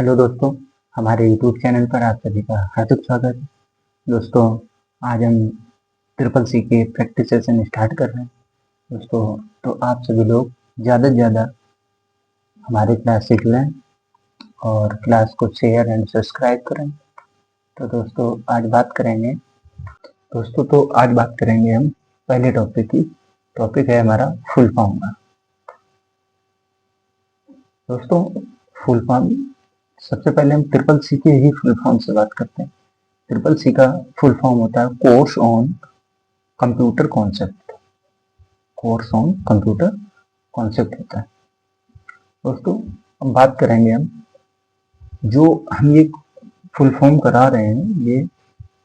Hello दोस्तों, हमारे YouTube channel पर आप सभी का हार्दिक स्वागत है। दोस्तों, आज हम ट्रिपल सी के प्रैक्टिस सेशन स्टार्ट कर रहे हैं। दोस्तों, तो आप सभी लोग ज़्यादा से ज़्यादा हमारे क्लास से जुड़ें और क्लास को शेयर एंड सब्सक्राइब करें। तो दोस्तों, आज बात करेंगे हम पहले टॉपिक की। टॉपिक है हमारा फुल फॉर्म का। दोस्तों, फुल फॉर्म सबसे पहले हम ट्रिपल सी के ही फुल फॉर्म से बात करते हैं। ट्रिपल सी का फुल फॉर्म होता है course on computer concept. Course on computer concept होता है। दोस्तों, अब बात करेंगे हम जो हम ये फुल फॉर्म करा रहे हैं, ये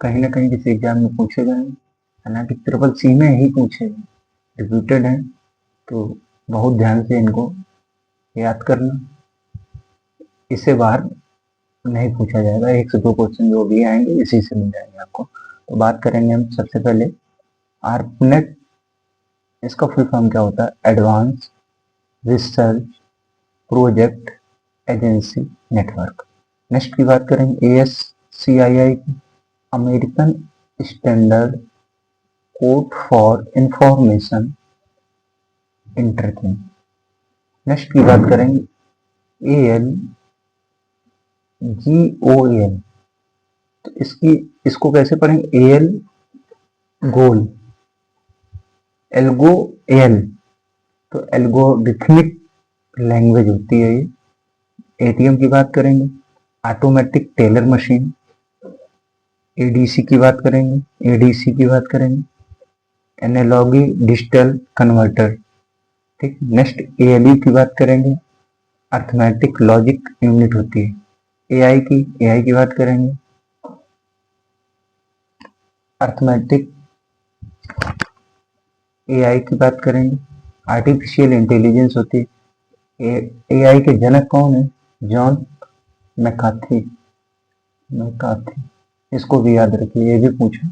कहीं ना कहीं किसी एग्जाम में पूछे गए हैं, हालांकि ट्रिपल सी में ही पूछे गए, रिपीटेड हैं, तो बहुत ध्यान से इनको याद करना। इससे बाहर नहीं पूछा जाएगा, 1 से 2 क्वेश्चन जो भी आएंगे इसी से मिल जाएंगे आपको। तो बात करेंगे हम सबसे पहले आर्पनेट। इसका फुल फॉर्म क्या होता है? Advance research project agency network. Next की बात करेंगे ASCII की, American standard code for information interchange. Next की बात करेंगे ALGOL। तो इसको कैसे पढ़ेंगे? AL गोल, एल्गो एल, तो एल्गोरिथमिक लैंग्वेज होती है ये। ATM की बात करेंगे, ऑटोमेटिक टेलर मशीन। ADC की बात करेंगे, एनालॉगी डिजिटल कन्वर्टर। ठीक। नेक्स्ट ALU की बात करेंगे, अर्थमेटिक लॉजिक यूनिट होती है। AI की बात करेंगे, अर्थमेटिक AI की बात करेंगे, आर्टिफिशियल इंटेलिजेंस होती है। AI के जनक कौन है? John McCarthy. इसको भी याद रखिए, ये भी पूछा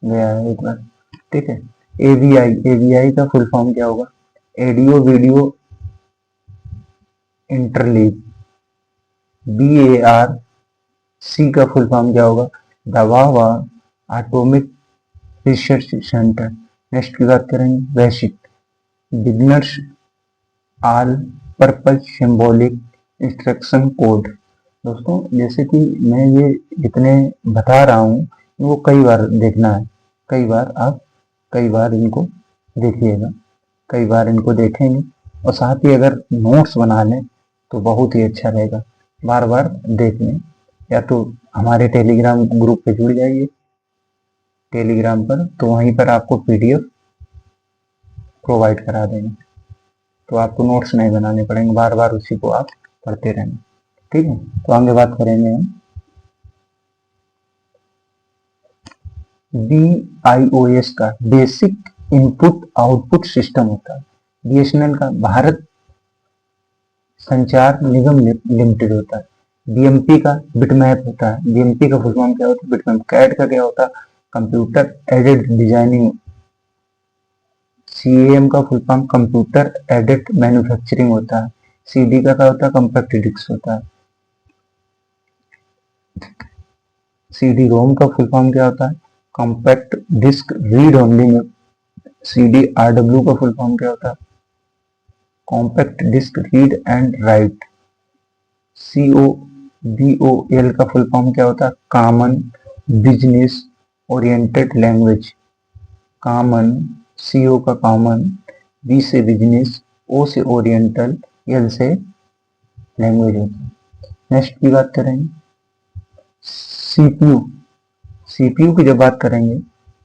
गया है एक बार। ठीक है। AVI का फुल फॉर्म क्या होगा? Audio video interleave. BARC का फुल फॉर्म क्या होगा? दवावा एटॉमिक रिसर्च सेंटर। नेक्स्ट की बात करेंगे basic beginners all purpose symbolic instruction code. दोस्तों, जैसे कि मैं ये जितने बता रहा हूँ वो कई बार देखना है, कई बार इनको देखिएगा, कई बार इनको देखेंगे और साथ ही अगर नोट्स बना लें तो बहुत ही अच्छा रहेगा। बार बार देख लें, या तो हमारे टेलीग्राम ग्रुप पे जुड़ जाइए टेलीग्राम पर, तो वहीं पर आपको PDF प्रोवाइड करा देंगे, तो आपको नोट्स नहीं बनाने पड़ेंगे, बार बार उसी को आप पढ़ते रहेंगे। ठीक है। तो आगे बात करेंगे हम BIOS का। बेसिक इनपुट आउटपुट सिस्टम होता है। BSNL का भारत संचार निगम लिमिटेड होता है। BMP का बिटमैप होता है। BMP का फुल फॉर्म क्या होता है? बिटमैप। CAD का क्या होता है? Computer aided designing. CAM का full form computer aided manufacturing होता है। CD का क्या होता है? कॉम्पैक्ट डिस्क होता है। CD-ROM का फुल फॉर्म क्या होता है? कॉम्पैक्ट डिस्क रीड ओनली में। CD-RW का फुल फॉर्म क्या होता है? Compact disc read and write. COBOL का फुल फॉर्म क्या होता है? Common business oriented language. Common, CO का कॉमन, B से बिजनेस, O से ओरिएंटल, L से लैंग्वेज होता है। नेक्स्ट की बात करेंगे CPU की जब बात करेंगे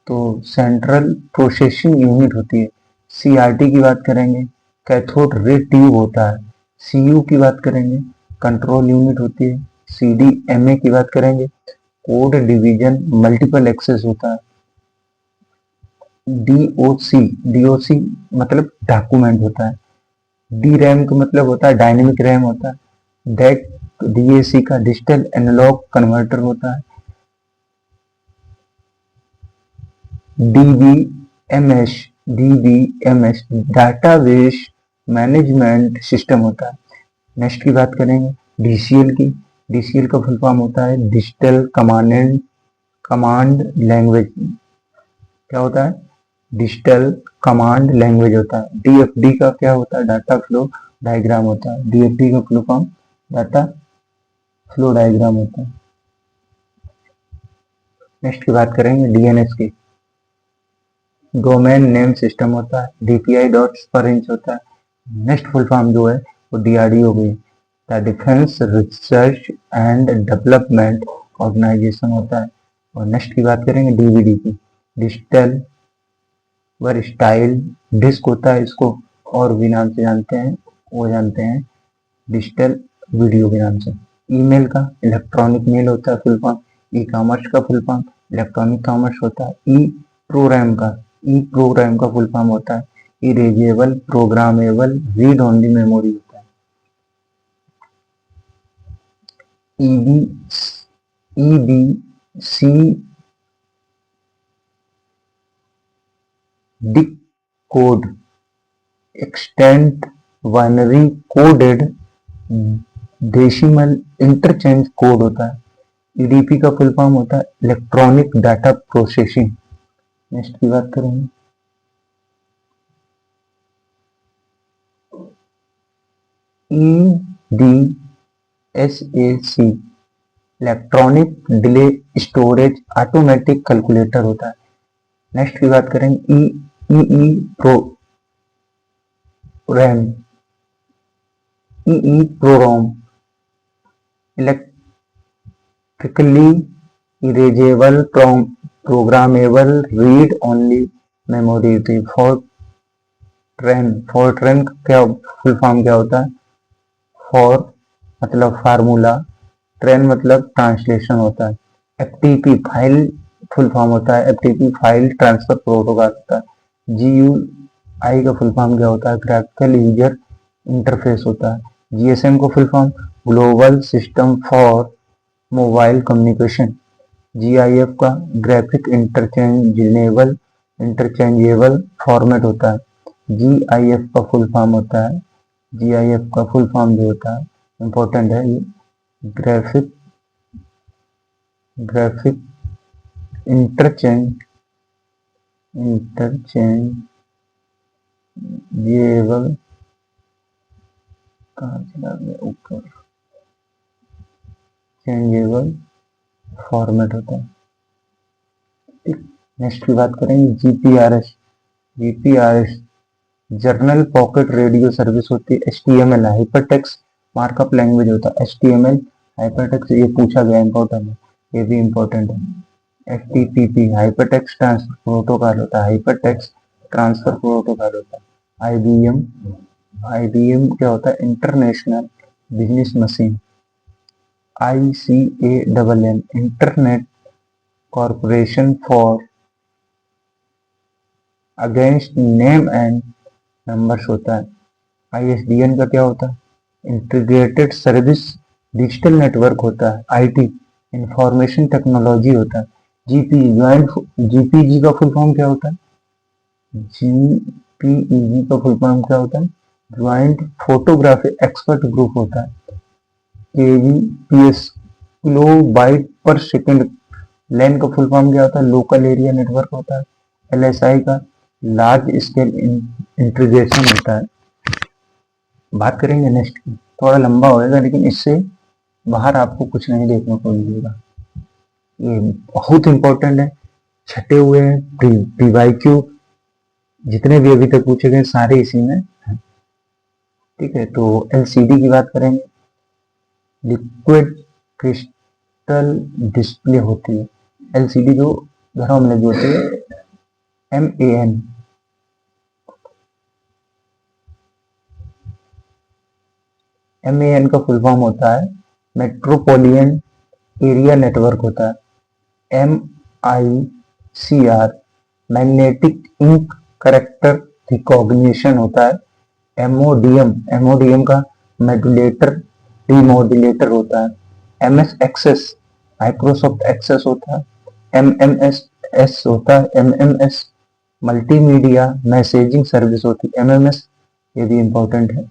तो सेंट्रल प्रोसेसिंग यूनिट होती है। CRT की बात करेंगे, कैथोड रे ट्यूब होता है। CU की बात करेंगे, कंट्रोल यूनिट होती है। CDMA की बात करेंगे, कोड डिवीजन मल्टीपल एक्सेस होता है। DOC मतलब डॉक्यूमेंट होता है। DRAM का मतलब होता है डायनेमिक रैम होता है। DAC का डिजिटल एनालॉग कन्वर्टर होता है। DBMS डाटाबेस मैनेजमेंट सिस्टम होता है। नेक्स्ट की बात करेंगे DCL की, DCL का फुल फॉर्म होता है डिजिटल कमांड लैंग्वेज। क्या होता है? डिजिटल कमांड लैंग्वेज होता है। DFD का क्या होता है? डाटा फ्लो डायग्राम होता है। DFD का full form data flow diagram होता है। नेक्स्ट की बात करेंगे DNS की। डोमेन नेम सिस्टम होता है। DPI डॉट्स पर इंच होता है। नेक्स्ट फुल फॉर्म जो है वो DRD हो गई, the defence research and development organisation होता है। और नेक्स्ट की बात करेंगे DVD की। डिजिटल वर्सटाइल डिस्क होता है, इसको और भी नाम से जानते हैं, वो जानते हैं डिजिटल वीडियो के नाम से। ईमेल का इलेक्ट्रॉनिक मेल होता है फुल फॉर्म। ई कॉमर्स का फुल फॉर्म इलेक्ट्रॉनिक कॉमर्स होता है। ई प्रोग्राम का फुल फॉर्म होता है erasable programmable read only memory होता है। EBC Dick code extent binary coded decimal interchange code होता है। EDP का फुल फॉर्म होता है इलेक्ट्रॉनिक डाटा प्रोसेसिंग। नेक्स्ट की बात करेंगे EDSAC electronic delay storage automatic calculator होता है। नेक्स्ट की बात करेंगे EE program electrically erasable programmable read only memory. Fortran क्या फुल फॉर्म क्या होता है? फॉर मतलब फार्मूला, ट्रेन मतलब ट्रांसलेशन होता है। FTP फाइल फुल फॉर्म होता है FTP फाइल ट्रांसफर प्रोटोकॉल होता है। GUI का फुल फॉर्म क्या होता है? ग्राफिकल यूजर इंटरफेस होता है। GSM का full form global system for mobile communication. GIF का ग्राफिक इंटरचेंजेबल फॉर्मेट होता है। GIF का फुल फॉर्म होता है GIF का फुल फॉर्म जो होता है इंपॉर्टेंट है ये ग्राफिक इंटरचेंजेबल ऊपर चेंजेबल फॉर्मेट होता है। नेक्स्ट की बात करेंगे GPRS journal pocket radio service होती है। HTML हाइपरटेक्स्ट मार्कअप लैंग्वेज होता है। HTML हाइपरटेक्स्ट ये पूछा गया इंपॉर्टेंट है, ये भी इंपॉर्टेंट है। HTTP हाइपरटेक्स्ट ट्रांसफर प्रोटोकॉल होता है। हाइपरटेक्स्ट ट्रांसफर प्रोटोकॉल होता है। IBM क्या होता है? International business machine. ICANN internet corporation for against name and numbers होता है। ISDN का क्या होता है? इंटीग्रेटेड सर्विस डिजिटल नेटवर्क होता है। IT इंफॉर्मेशन टेक्नोलॉजी होता है। GPG का फुल फॉर्म क्या होता है? GPEG का फुल फॉर्म क्या होता है? ज्वाइंट फोटोग्राफी एक्सपर्ट ग्रुप होता है। KBPS किलो बाइट पर सेकंड लैन का फुल फॉर्म क्या होता है? लोकल एरिया नेटवर्क होता है। LSI का लार्ज स्केल इंटीग्रेशन होता है। बात करेंगे नेक्स्ट की, थोड़ा लंबा होएगा लेकिन इससे बाहर आपको कुछ नहीं देखने को मिलेगा। ये बहुत इंपॉर्टेंट है, छटे हुए हैं। PYQ जितने भी अभी तक पूछे गए सारे इसी में हैं। ठीक है, तो LCD की बात करेंगे। लिक्विड क्रिस्टल डिस्प्ले होती है। LCD जो घरों में लगी होती है। MAN का फुल फॉर्म होता है मेट्रोपोलियन एरिया नेटवर्क होता है। MICR magnetic ink character recognition होता है। MODM का मॉड्यूलेटर डिमॉड्यूलेटर होता है। MS एक्सेस माइक्रोसॉफ्ट एक्सेस होता है। MMS होता है MMS मल्टीमीडिया मैसेजिंग सर्विस होती है। MMS ये भी इंपॉर्टेंट है।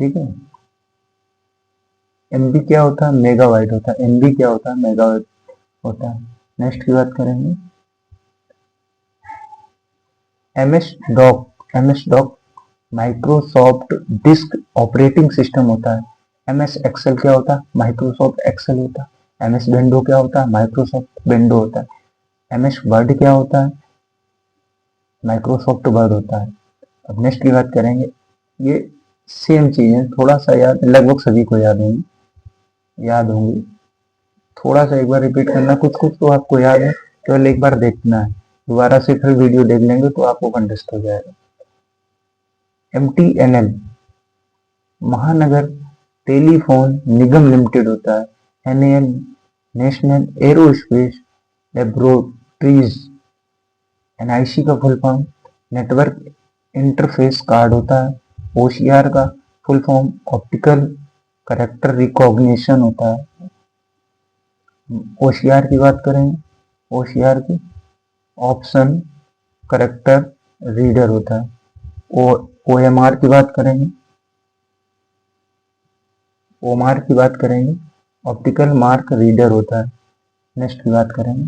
ठीक है। एमबी क्या होता है, मेगाबाइट होता है। एमबी क्या होता है, मेगाबाइट होता है। नेक्स्ट की बात करेंगे MS DOS. MS DOS Microsoft disk operating system होता है। एमएस एक्सेल क्या होता है, माइक्रोसॉफ्ट एक्सेल होता है। एमएस विंडो क्या होता है, माइक्रोसॉफ्ट विंडो होता है। एमएस वर्ड क्या होता है, माइक्रोसॉफ्ट वर्ड होता है। अब नेक्स्ट की बात करेंगे, ये सेम चीज है, थोड़ा सा याद, लगभग सभी को याद होंगी। थोड़ा सा एक बार रिपीट करना, कुछ कुछ तो आपको याद है, केवल एक बार देखना है, दोबारा से फिर वीडियो देख लेंगे तो आपको कंटेस्ट हो जाएगा। MTNL महानगर टेलीफोन निगम लिमिटेड होता है। NAL national aerospace laboratories. NIC का full form network interface card होता है। OCR का full form optical character recognition होता है। OCR की बात करेंगे, OCR की ऑप्शन कैरेक्टर रीडर होता है। OMR की बात करेंगे, OMR की बात करेंगे ऑप्टिकल मार्क रीडर होता है। नेक्स्ट की बात करेंगे,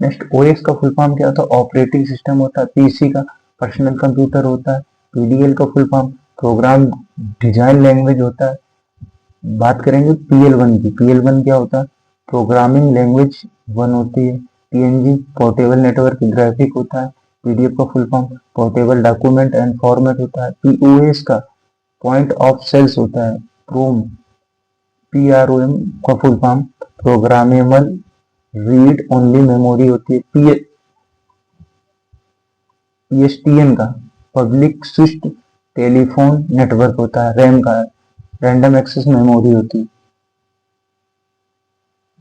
नेक्स्ट OS का फुल फॉर्म क्या होता है, ऑपरेटिंग सिस्टम होता है। PC का पर्सनल कंप्यूटर होता है। PDL का full form program design language होता है। बात करेंगे PL1 की, PL1 क्या होता है, प्रोग्रामिंग लैंग्वेज 1 होती है। PNG पोर्टेबल नेटवर्क ग्राफिक होता है। PDF का full form portable document and format होता है। POS का पॉइंट ऑफ सेल्स होता है। PROM का full form programmable read only memory होती है। PSTN का पब्लिक स्विच्ड टेलीफोन नेटवर्क होता है। रैम का रैंडम एक्सेस मेमोरी होती है।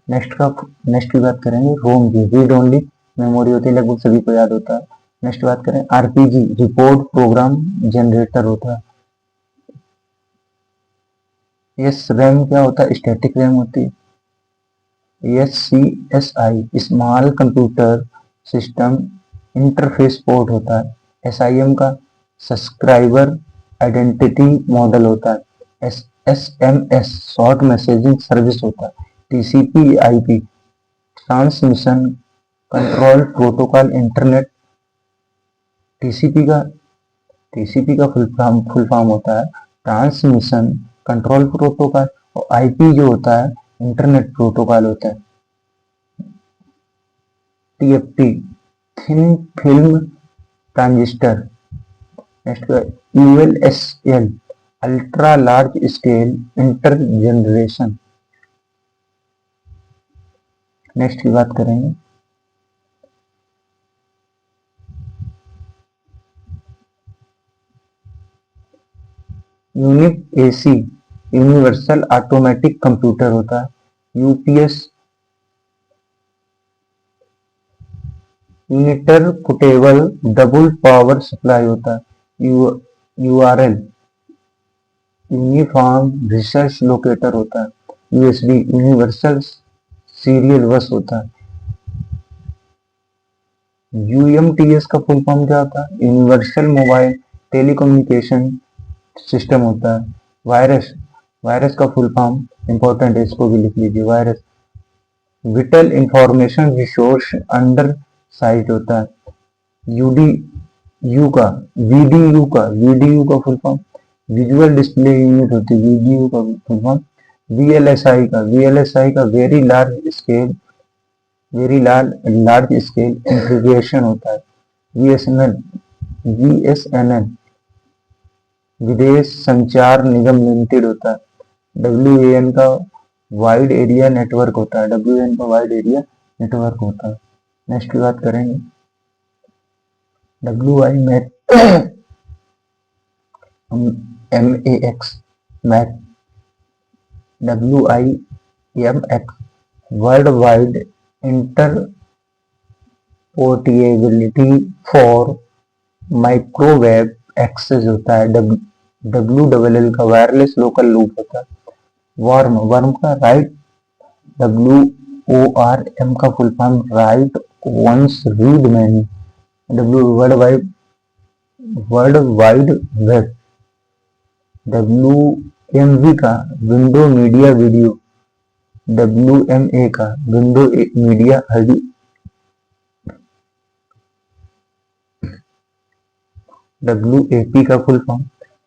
नेक्स्ट की बात करेंगे रोम की, रीड ओनली मेमोरी होती है, लगभग सभी को याद होता है। नेक्स्ट बात करें RPG रिपोर्ट प्रोग्राम जनरेटर होता है। रैम क्या होता है, स्टैटिक रैम होती है। SCSI small computer system interface port होता है। SIM का सब्सक्राइबर आइडेंटिटी मॉडल होता है। SMS शॉर्ट मैसेजिंग सर्विस होता है। TCP/IP transmission control protocol internet. TCP का फुल फॉर्म होता है ट्रांसमिशन कंट्रोल प्रोटोकॉल, और IP जो होता है इंटरनेट प्रोटोकॉल होता है। TFT thin film transistor. Next ULSL ultra large scale inter generation. Next की बात करेंगे unit AC universal automatic computer होता है। UPS uniter portable double power supply होता है। URL यूनिफॉर्म रिसर्च लोकेटर होता है। USB यूनिवर्सल सीरियल बस होता है। UMTS का फुल फॉर्म क्या होता है, यूनिवर्सल मोबाइल टेलीकम्युनिकेशन सिस्टम होता है। वायरस का फुल फॉर्म इंपॉर्टेंट है, इसको भी लिख लीजिए, virus whittle information resource under site होता है। VDU का full form visual display unit होती है। VDU का फुल फॉर्म VLSI का वेरी लार्ज स्केल इंटीग्रेशन होता है। VSNL विदेश संचार निगम लिमिटेड होता है। WAN का वाइड एरिया नेटवर्क होता है। WAN का वाइड एरिया नेटवर्क होता है। नेक्स्ट की बात करेंगे WIMX world wide interoperability for microwave access होता है। WLL का वायरलेस लोकल लूप होता है। वर्म का राइट WORM का full form write once read many. World wide web WMV का विंडो मीडिया वीडियो, WMA का विंडो मीडिया ऑडियो, WAP का full form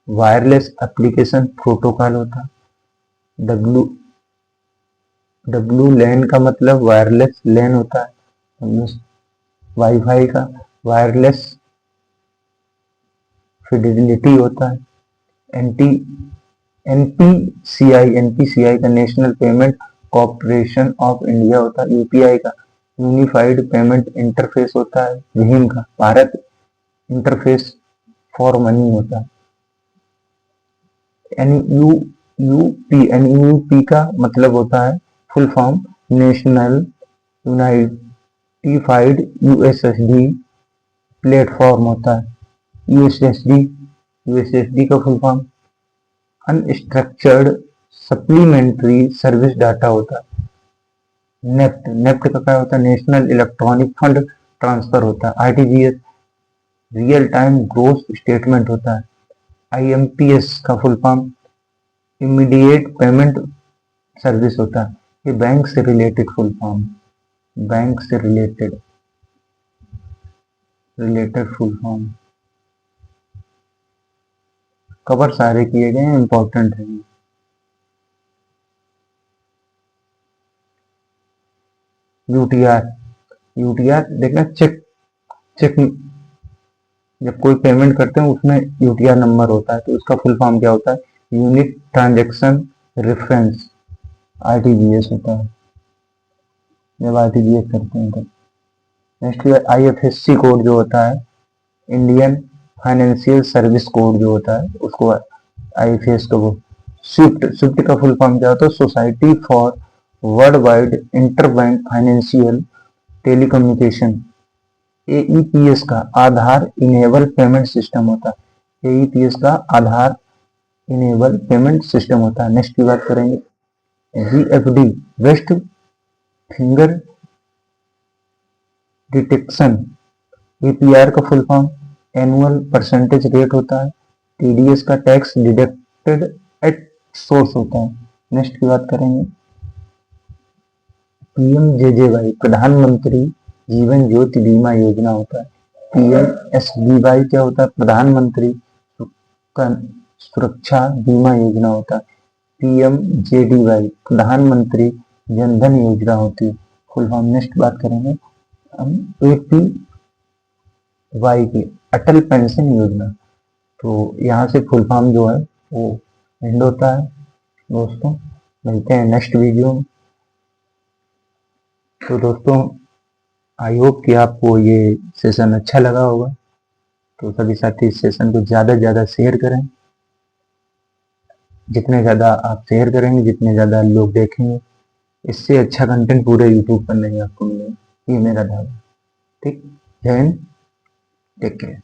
wireless application protocol होता है। WLAN का मतलब वायरलेस लैन होता है। वाईफाई का वायरलेस फिडेलिटी होता है। एनपीसीआई का national payment corporation of India होता है। यूपीआई का यूनिफाइड पेमेंट इंटरफेस होता है। भीम का भारत इंटरफेस फॉर मनी होता है। एनयूपी का मतलब होता है full form national unified USSD platform होता है। यूएसएसडी का full form unstructured supplementary service data होता है। नेफ्ट का क्या होता है? नेशनल इलेक्ट्रॉनिक फंड ट्रांसफर होता है। RTGS real time gross statement होता है। आईएमपीएस का full form immediate payment service होता है। ये बैंक से रिलेटेड फुल फॉर्म, बैंक से रिलेटेड फुल फॉर्म कवर सारे किए गए हैं, इंपॉर्टेंट है। यूटीआर देखना, चेक जब कोई पेमेंट करते हैं उसमें यूटीआर नंबर होता है, तो उसका फुल फॉर्म क्या होता है? यूनिक ट्रांजैक्शन रेफरेंस, आरटीजीएस होता है जब आरटीजीएस करते हैं तो। नेक्स्ट आईएफएससी कोड जो होता है, इंडियन फाइनेंशियल सर्विस कोड जो होता है, उसको आईएफएस का वो। स्विफ्ट का फुल फॉर्म क्या होता है? Society for world wide interbank financial telecommunication. AEPS का आधार इनेबल पेमेंट सिस्टम होता है। एईपीएस का आधार इनेबल पेमेंट सिस्टम होता है। नेक्स्ट की बात करेंगे VFD, west finger detection. APR का full form annual percentage rate होता है। टीडीएस का टैक्स डिडक्टेड एट सोर्स होता है। नेक्स्ट की बात करेंगे पीएमजेजेवाई, प्रधानमंत्री जीवन ज्योति बीमा योजना होता है। पीएमएसबीवाई क्या होता है? प्रधानमंत्री सुरक्षा बीमा योजना होता है। पीएमजेडीवाई प्रधानमंत्री जनधन योजना होती है, फुल फॉर्म। नेक्स्ट बात करेंगे हम एपीवाई की, अटल पेंशन योजना। तो यहाँ से फुल फॉर्म जो है वो एंड होता है। दोस्तों मिलते हैं नेक्स्ट वीडियो में। तो दोस्तों आई होप कि आपको ये सेशन अच्छा लगा होगा, तो सभी साथी इस सेशन को ज़्यादा से ज़्यादा शेयर करें। जितने ज़्यादा आप शेयर करेंगे, जितने ज़्यादा लोग देखेंगे, इससे अच्छा कंटेंट पूरे यूट्यूब पर नहीं आपको मिलेगा, ये मेरा दावा। ठीक, जय हिंद, टेक केयर।